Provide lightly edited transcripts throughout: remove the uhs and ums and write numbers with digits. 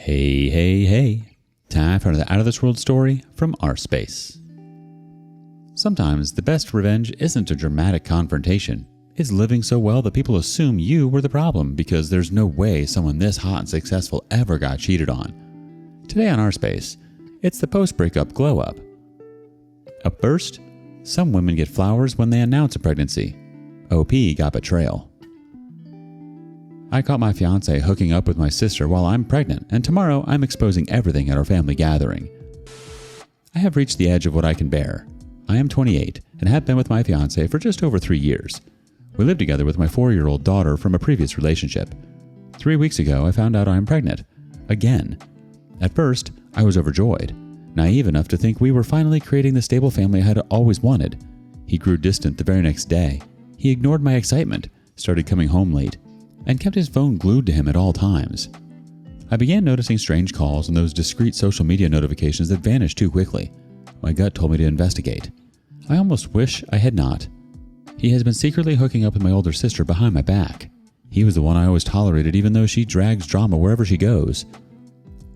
Hey, hey, hey. Time for another Out of This World story from rSpace. Sometimes the best revenge isn't a dramatic confrontation. It's living so well that people assume you were the problem because there's no way someone this hot and successful ever got cheated on. Today on rSpace, it's the post-breakup glow-up. Up first, some women get flowers when they announce a pregnancy. OP got betrayal. I caught my fiance hooking up with my sister while I'm pregnant, and tomorrow I'm exposing everything at our family gathering. I have reached the edge of what I can bear. I am 28 and have been with my fiance for just over 3 years. We live together with my 4-year-old daughter from a previous relationship. 3 weeks ago, I found out I am pregnant. Again. At first, I was overjoyed, naive enough to think we were finally creating the stable family I had always wanted. He grew distant the very next day. He ignored my excitement, started coming home late, and kept his phone glued to him at all times. I began noticing strange calls and those discreet social media notifications that vanished too quickly. My gut told me to investigate. I almost wish I had not. He has been secretly hooking up with my older sister behind my back. He was the one I always tolerated even though she drags drama wherever she goes.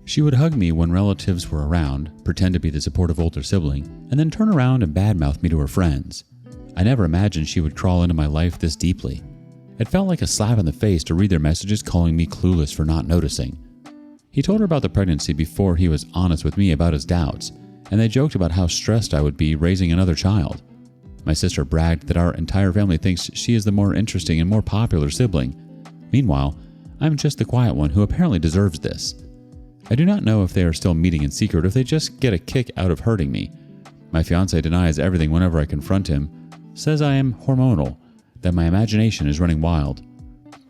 She would hug me when relatives were around, pretend to be the supportive older sibling, and then turn around and badmouth me to her friends. I never imagined she would crawl into my life this deeply. It felt like a slap in the face to read their messages calling me clueless for not noticing. He told her about the pregnancy before he was honest with me about his doubts, and they joked about how stressed I would be raising another child. My sister bragged that our entire family thinks she is the more interesting and more popular sibling. Meanwhile, I'm just the quiet one who apparently deserves this. I do not know if they are still meeting in secret or if they just get a kick out of hurting me. My fiance denies everything whenever I confront him, says I am hormonal, that my imagination is running wild.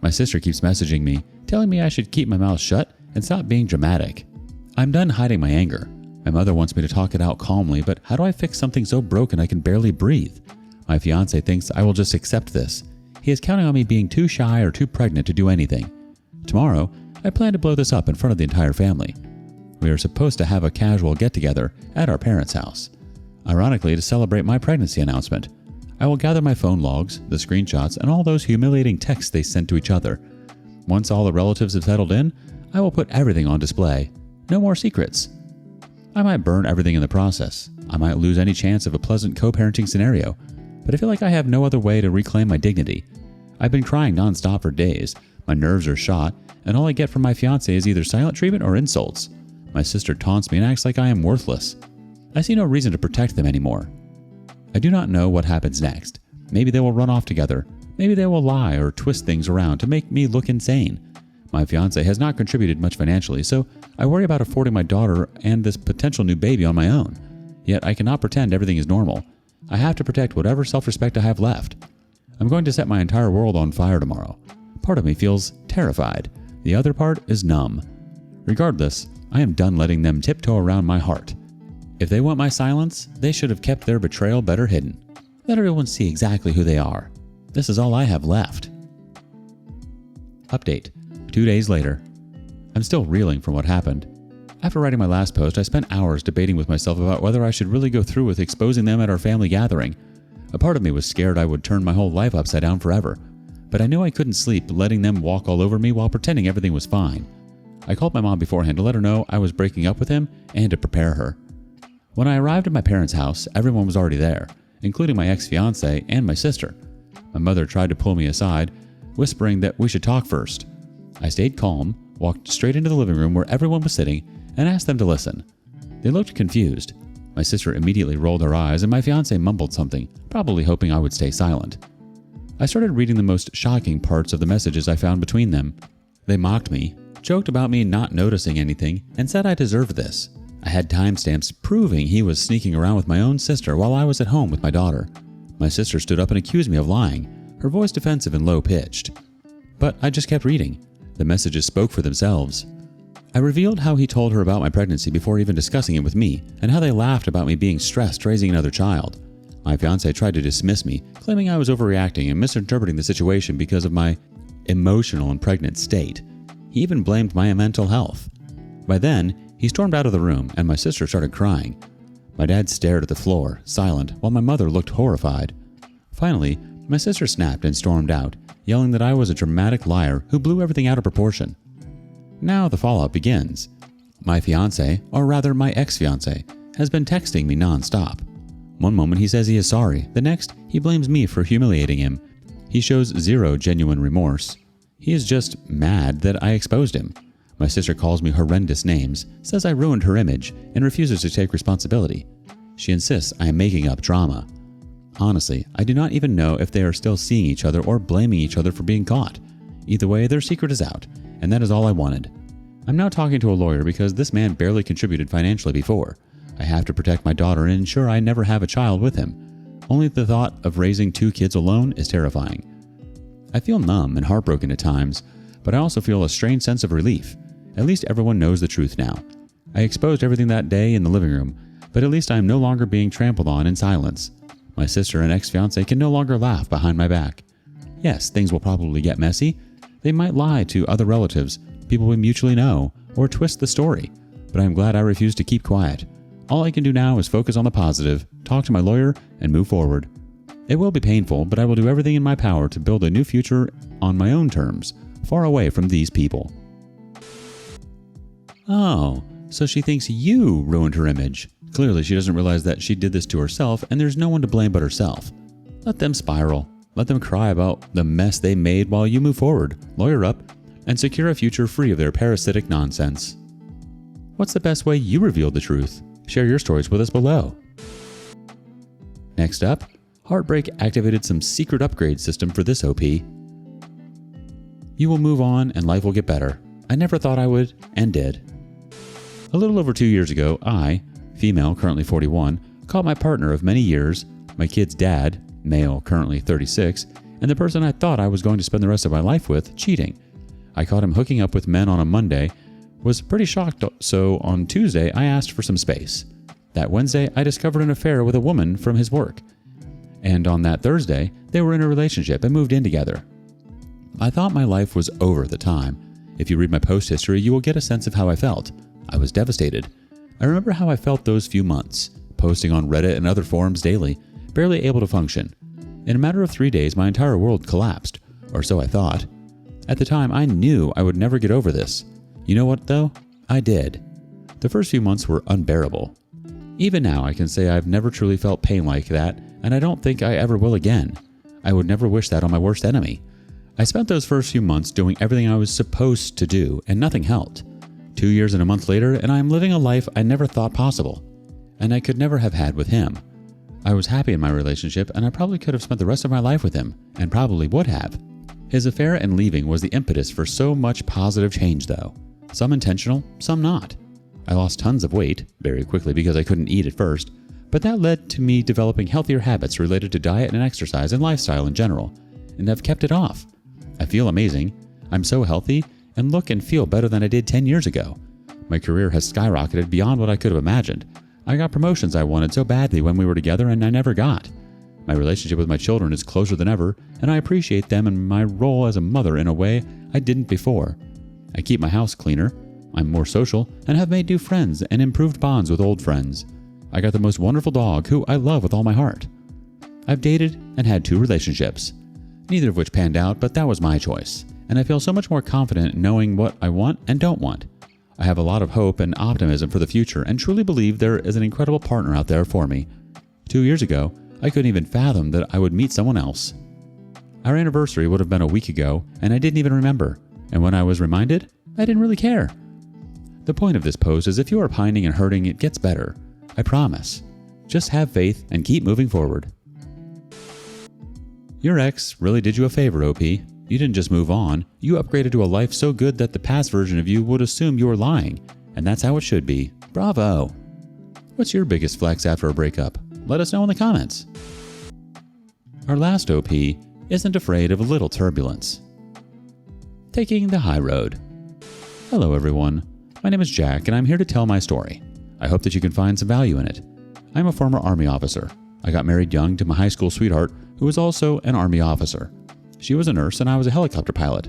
My sister keeps messaging me, telling me I should keep my mouth shut and stop being dramatic. I'm done hiding my anger. My mother wants me to talk it out calmly, but how do I fix something so broken I can barely breathe? My fiance thinks I will just accept this. He is counting on me being too shy or too pregnant to do anything. Tomorrow, I plan to blow this up in front of the entire family. We are supposed to have a casual get-together at our parents' house. Ironically, to celebrate my pregnancy announcement. I will gather my phone logs, the screenshots, and all those humiliating texts they sent to each other. Once all the relatives have settled in, I will put everything on display. No more secrets. I might burn everything in the process. I might lose any chance of a pleasant co-parenting scenario, but I feel like I have no other way to reclaim my dignity. I've been crying nonstop for days, my nerves are shot, and all I get from my fiance is either silent treatment or insults. My sister taunts me and acts like I am worthless. I see no reason to protect them anymore. I do not know what happens next. Maybe they will run off together. Maybe they will lie or twist things around to make me look insane. My fiance has not contributed much financially, so I worry about affording my daughter and this potential new baby on my own. Yet I cannot pretend everything is normal. I have to protect whatever self-respect I have left. I'm going to set my entire world on fire tomorrow. Part of me feels terrified. The other part is numb. Regardless, I am done letting them tiptoe around my heart. If they want my silence, they should have kept their betrayal better hidden. Let everyone see exactly who they are. This is all I have left. Update. 2 days later. I'm still reeling from what happened. After writing my last post, I spent hours debating with myself about whether I should really go through with exposing them at our family gathering. A part of me was scared I would turn my whole life upside down forever, but I knew I couldn't sleep letting them walk all over me while pretending everything was fine. I called my mom beforehand to let her know I was breaking up with him and to prepare her. When I arrived at my parents' house, everyone was already there, including my ex-fiance and my sister. My mother tried to pull me aside, whispering that we should talk first. I stayed calm, walked straight into the living room where everyone was sitting, and asked them to listen. They looked confused. My sister immediately rolled her eyes, and my fiance mumbled something, probably hoping I would stay silent. I started reading the most shocking parts of the messages I found between them. They mocked me, joked about me not noticing anything, and said I deserved this. I had timestamps proving he was sneaking around with my own sister while I was at home with my daughter. My sister stood up and accused me of lying, her voice defensive and low-pitched. But I just kept reading. The messages spoke for themselves. I revealed how he told her about my pregnancy before even discussing it with me, and how they laughed about me being stressed raising another child. My fiance tried to dismiss me, claiming I was overreacting and misinterpreting the situation because of my emotional and pregnant state. He even blamed my mental health. By then, he stormed out of the room, and my sister started crying. My dad stared at the floor, silent, while my mother looked horrified. Finally, my sister snapped and stormed out, yelling that I was a dramatic liar who blew everything out of proportion. Now the fallout begins. My fiance, or rather my ex-fiance, has been texting me non-stop. One moment he says he is sorry, the next he blames me for humiliating him. He shows zero genuine remorse. He is just mad that I exposed him. My sister calls me horrendous names, says I ruined her image, and refuses to take responsibility. She insists I am making up drama. Honestly, I do not even know if they are still seeing each other or blaming each other for being caught. Either way, their secret is out, and that is all I wanted. I'm now talking to a lawyer because this man barely contributed financially before. I have to protect my daughter and ensure I never have a child with him. Only the thought of raising 2 kids alone is terrifying. I feel numb and heartbroken at times, but I also feel a strange sense of relief. At least everyone knows the truth now. I exposed everything that day in the living room, but at least I am no longer being trampled on in silence. My sister and ex-fiance can no longer laugh behind my back. Yes, things will probably get messy. They might lie to other relatives, people we mutually know, or twist the story, but I'm glad I refused to keep quiet. All I can do now is focus on the positive, talk to my lawyer, and move forward. It will be painful, but I will do everything in my power to build a new future on my own terms, far away from these people. Oh, so she thinks you ruined her image. Clearly, she doesn't realize that she did this to herself, and there's no one to blame but herself. Let them spiral. Let them cry about the mess they made while you move forward, lawyer up, and secure a future free of their parasitic nonsense. What's the best way you revealed the truth? Share your stories with us below. Next up, Heartbreak activated some secret upgrade system for this OP. You will move on and life will get better. I never thought I would, and did. A little over 2 years ago, I, female currently 41, caught my partner of many years, my kid's dad, male currently 36, and the person I thought I was going to spend the rest of my life with, cheating. I caught him hooking up with men on a Monday, was pretty shocked, so on Tuesday I asked for some space. That Wednesday I discovered an affair with a woman from his work. And on that Thursday, they were in a relationship and moved in together. I thought my life was over at the time. If you read my post history, you will get a sense of how I felt. I was devastated. I remember how I felt those few months, posting on Reddit and other forums daily, barely able to function. In a matter of 3 days, my entire world collapsed, or so I thought. At the time, I knew I would never get over this. You know what, though? I did. The first few months were unbearable. Even now, I can say I've never truly felt pain like that, and I don't think I ever will again. I would never wish that on my worst enemy. I spent those first few months doing everything I was supposed to do, and nothing helped. 2 years and a month later, and I am living a life I never thought possible, and I could never have had with him. I was happy in my relationship, and I probably could have spent the rest of my life with him, and probably would have. His affair and leaving was the impetus for so much positive change, though. Some intentional, some not. I lost tons of weight, very quickly because I couldn't eat at first, but that led to me developing healthier habits related to diet and exercise and lifestyle in general, and I've kept it off. I feel amazing. I'm so healthy, and look and feel better than I did 10 years ago. My career has skyrocketed beyond what I could have imagined. I got promotions I wanted so badly when we were together and I never got. My relationship with my children is closer than ever, and I appreciate them and my role as a mother in a way I didn't before. I keep my house cleaner, I'm more social, and have made new friends and improved bonds with old friends. I got the most wonderful dog who I love with all my heart. I've dated and had 2 relationships, neither of which panned out, but that was my choice, and I feel so much more confident knowing what I want and don't want. I have a lot of hope and optimism for the future and truly believe there is an incredible partner out there for me. 2 years ago, I couldn't even fathom that I would meet someone else. Our anniversary would have been a week ago, and I didn't even remember, and when I was reminded, I didn't really care. The point of this post is if you are pining and hurting, it gets better. I promise. Just have faith and keep moving forward. Your ex really did you a favor, OP. You didn't just move on, you upgraded to a life so good that the past version of you would assume you were lying, and that's how it should be. Bravo! What's your biggest flex after a breakup? Let us know in the comments. Our last OP isn't afraid of a little turbulence. Taking the high road. Hello everyone, my name is Jack and I'm here to tell my story. I hope that you can find some value in it. I'm a former Army officer. I got married young to my high school sweetheart who was also an Army officer. She was a nurse and I was a helicopter pilot.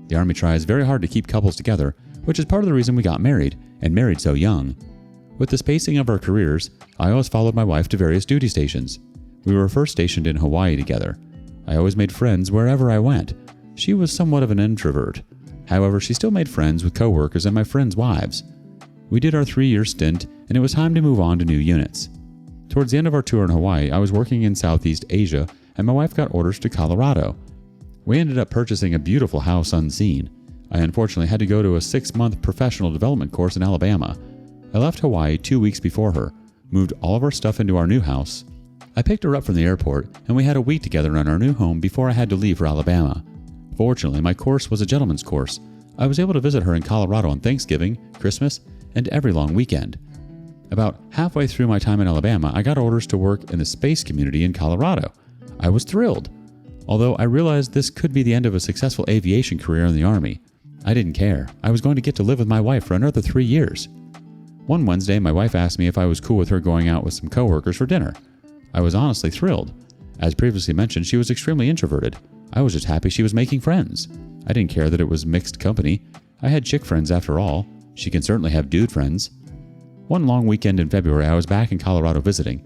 The Army tries very hard to keep couples together, which is part of the reason we got married, and married so young. With the spacing of our careers, I always followed my wife to various duty stations. We were first stationed in Hawaii together. I always made friends wherever I went. She was somewhat of an introvert. However, she still made friends with coworkers and my friends' wives. We did our 3-year stint, and it was time to move on to new units. Towards the end of our tour in Hawaii, I was working in Southeast Asia, and my wife got orders to Colorado. We ended up purchasing a beautiful house unseen. I unfortunately had to go to a 6-month professional development course in Alabama. I left Hawaii 2 weeks before her, moved all of our stuff into our new house. I picked her up from the airport, and we had a week together in our new home before I had to leave for Alabama. Fortunately, my course was a gentleman's course. I was able to visit her in Colorado on Thanksgiving, Christmas, and every long weekend. About halfway through my time in Alabama, I got orders to work in the space community in Colorado. I was thrilled. Although I realized this could be the end of a successful aviation career in the Army, I didn't care. I was going to get to live with my wife for another 3 years. One Wednesday, my wife asked me if I was cool with her going out with some coworkers for dinner. I was honestly thrilled. As previously mentioned, she was extremely introverted. I was just happy she was making friends. I didn't care that it was mixed company. I had chick friends after all. She can certainly have dude friends. One long weekend in February, I was back in Colorado visiting.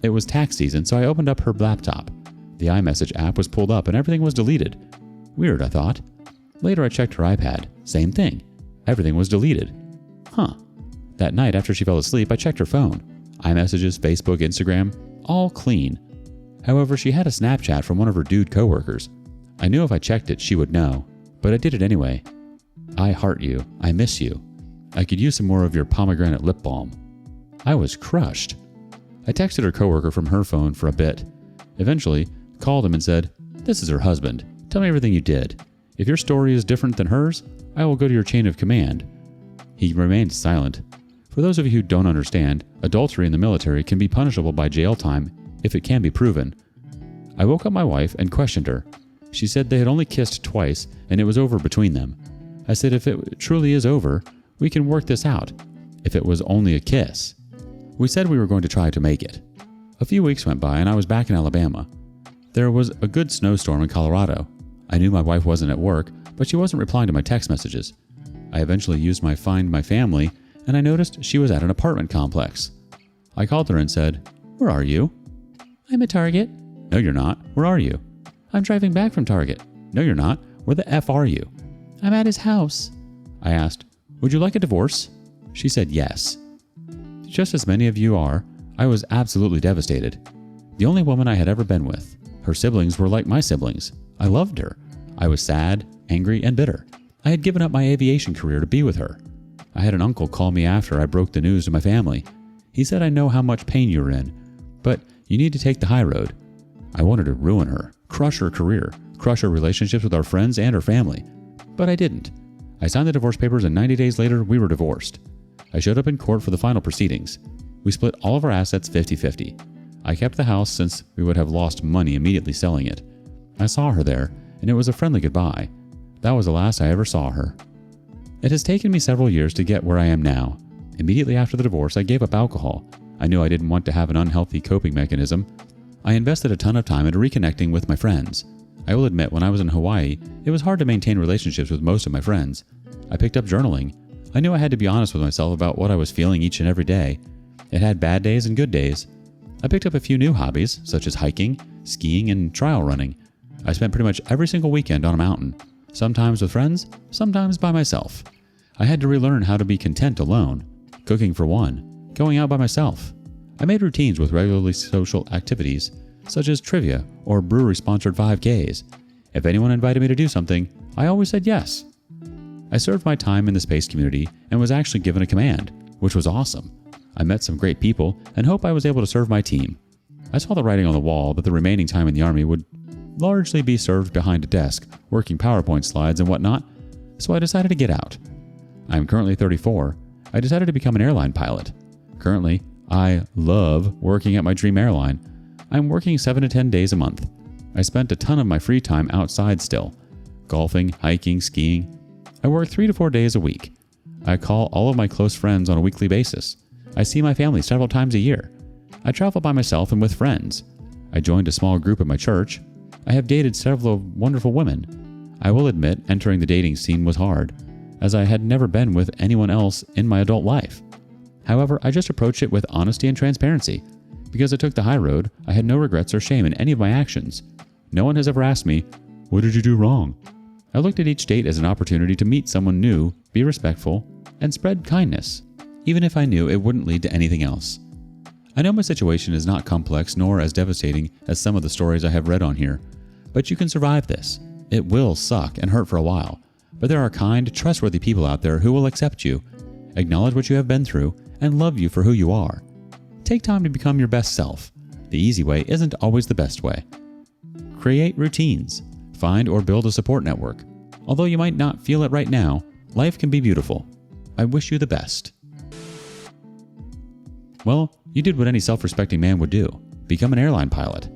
It was tax season, so I opened up her laptop. The iMessage app was pulled up and everything was deleted. Weird, I thought. Later, I checked her iPad. Same thing. Everything was deleted. That night, after she fell asleep, I checked her phone. iMessages, Facebook, Instagram, all clean. However, she had a Snapchat from one of her dude coworkers. I knew if I checked it, she would know, but I did it anyway. I heart you. I miss you. I could use some more of your pomegranate lip balm. I was crushed. I texted her coworker from her phone for a bit. Eventually, called him and said, "This is her husband. Tell me everything you did. If your story is different than hers, I will go to your chain of command." He remained silent. For those of you who don't understand, adultery in the military can be punishable by jail time if it can be proven. I woke up my wife and questioned her. She said they had only kissed twice and it was over between them. I said if it truly is over, we can work this out. If it was only a kiss. We said we were going to try to make it. A few weeks went by and I was back in Alabama. There was a good snowstorm in Colorado. I knew my wife wasn't at work, but she wasn't replying to my text messages. I eventually used my Find My Family, and I noticed she was at an apartment complex. I called her and said, "Where are you?" "I'm at Target." "No, you're not. Where are you?" "I'm driving back from Target." "No, you're not. Where the F are you?" "I'm at his house." I asked, "Would you like a divorce?" She said yes. Just as many of you are, I was absolutely devastated. The only woman I had ever been with. Her siblings were like my siblings. I loved her. I was sad, angry, and bitter. I had given up my aviation career to be with her. I had an uncle call me after I broke the news to my family. He said, "I know how much pain you're in, but you need to take the high road." I wanted to ruin her, crush her career, crush her relationships with our friends and her family. But I didn't. I signed the divorce papers and 90 days later, we were divorced. I showed up in court for the final proceedings. We split all of our assets 50-50. I kept the house since we would have lost money immediately selling it. I saw her there, and it was a friendly goodbye. That was the last I ever saw her. It has taken me several years to get where I am now. Immediately after the divorce, I gave up alcohol. I knew I didn't want to have an unhealthy coping mechanism. I invested a ton of time into reconnecting with my friends. I will admit, when I was in Hawaii, it was hard to maintain relationships with most of my friends. I picked up journaling. I knew I had to be honest with myself about what I was feeling each and every day. It had bad days and good days. I picked up a few new hobbies, such as hiking, skiing, and trail running. I spent pretty much every single weekend on a mountain, sometimes with friends, sometimes by myself. I had to relearn how to be content alone, cooking for one, going out by myself. I made routines with regularly social activities, such as trivia or brewery-sponsored 5Ks. If anyone invited me to do something, I always said yes. I served my time in the space community and was actually given a command, which was awesome. I met some great people and hope I was able to serve my team. I saw the writing on the wall that the remaining time in the Army would largely be served behind a desk, working PowerPoint slides and whatnot, so I decided to get out. I am currently 34. I decided to become an airline pilot. Currently, I love working at my dream airline. I'm working 7 to 10 days a month. I spent a ton of my free time outside still. Golfing, hiking, skiing. I work 3 to 4 days a week. I call all of my close friends on a weekly basis. I see my family several times a year. I travel by myself and with friends. I joined a small group at my church. I have dated several wonderful women. I will admit entering the dating scene was hard, as I had never been with anyone else in my adult life. However, I just approached it with honesty and transparency. Because I took the high road, I had no regrets or shame in any of my actions. No one has ever asked me, "What did you do wrong?" I looked at each date as an opportunity to meet someone new, be respectful, and spread kindness, even if I knew it wouldn't lead to anything else. I know my situation is not complex nor as devastating as some of the stories I have read on here, but you can survive this. It will suck and hurt for a while, but there are kind, trustworthy people out there who will accept you, acknowledge what you have been through, and love you for who you are. Take time to become your best self. The easy way isn't always the best way. Create routines. Find or build a support network. Although you might not feel it right now, life can be beautiful. I wish you the best. Well, you did what any self-respecting man would do. Become an airline pilot.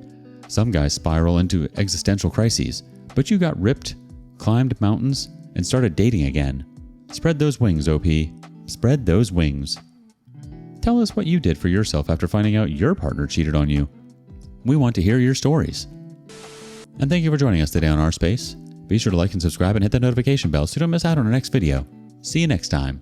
Some guys spiral into existential crises, but you got ripped, climbed mountains, and started dating again. Spread those wings, OP. Spread those wings. Tell us what you did for yourself after finding out your partner cheated on you. We want to hear your stories. And thank you for joining us today on rSpace. Be sure to like and subscribe and hit that notification bell so you don't miss out on our next video. See you next time.